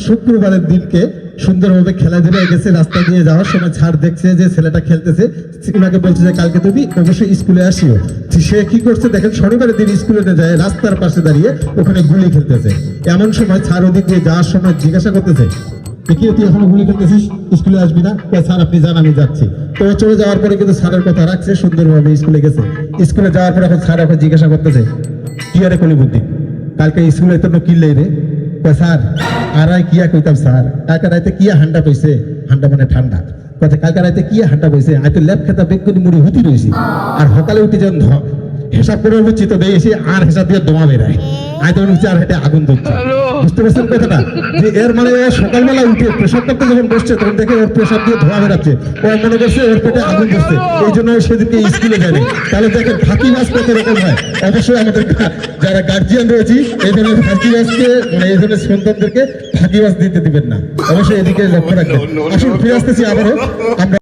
শুক্রবারের দিনকে সুন্দরভাবে খেলাধুলা গেছে, রাস্তা দিয়ে যাওয়ার সময় ছাড় দেখছে যে ছেলেটা খেলতেছে, ওনাকে বলছে যে কালকে তুমি অবশ্যই স্কুলে আসিও। সে কি করছে দেখেন, শনিবারের দিন স্কুলে না যায় রাস্তার পাশে দাঁড়িয়ে ওখানে গুলি খেলতেছে। এমন সময় ছাড় ওদিক দিয়ে যাওয়ার সময় জিজ্ঞাসা করতেছে, কি তুই এখনো গুলি খেলতেছিস, স্কুলে আসবি না? স্যার আপনি যান, আমি যাচ্ছি। তো চলে যাওয়ার পরে কিন্তু স্যারের কথা রাখছে, সুন্দরভাবে স্কুলে গেছে। স্কুলে যাওয়ার পরে এখন স্যার এখন জিজ্ঞাসা করতেছে, কি আরে কলিবুদ্দিন কালকে স্কুলে তো কিনলেই রে? স্যার আর কিয়া কইতাম স্যার, কালকে রাইতে কিয়া হান্ডা কইছে, হান্ডা মানে ঠান্ডা। কথা কালকে রাইতে কিয়া হান্ডা কইছে, আমি তো ল্যাব খেতা বেগ করে মুড়ি হুতি রয়েছি, আর সকালে উঠে যখন হিসাব করে হচ্ছি তো দেখেছি আর হিসাব দিয়ে দমা বেড়ায়, আমি তো আর হেঁটে আগুন ধরছি। বুঝতে পারছেন কথাটা? যে এর মানে সকালবেলা উঠে প্রেশার করতে যখন বসছে তখন দেখে ওর প্রেশার দিয়ে ধোয়া বেড়াচ্ছে, ও মনে করছে ওর পেটে আগুন ধরছে, এই জন্য সেদিকে স্কুলে যায়নি। তাহলে দেখেন ফাঁকিবাজ কত রকম হয়। অবশ্যই আমাদের যারা গার্জিয়ান রয়েছে এই ধরনের ফাঁকিবাজকে, মানে এই ধরনের সন্তানদেরকে ফাঁকিবাজ দিতে দিবেন না, অবশ্যই এদিকে লক্ষ্য রাখবেন। আসুন ফিরে আসতেছি আবারও আমরা।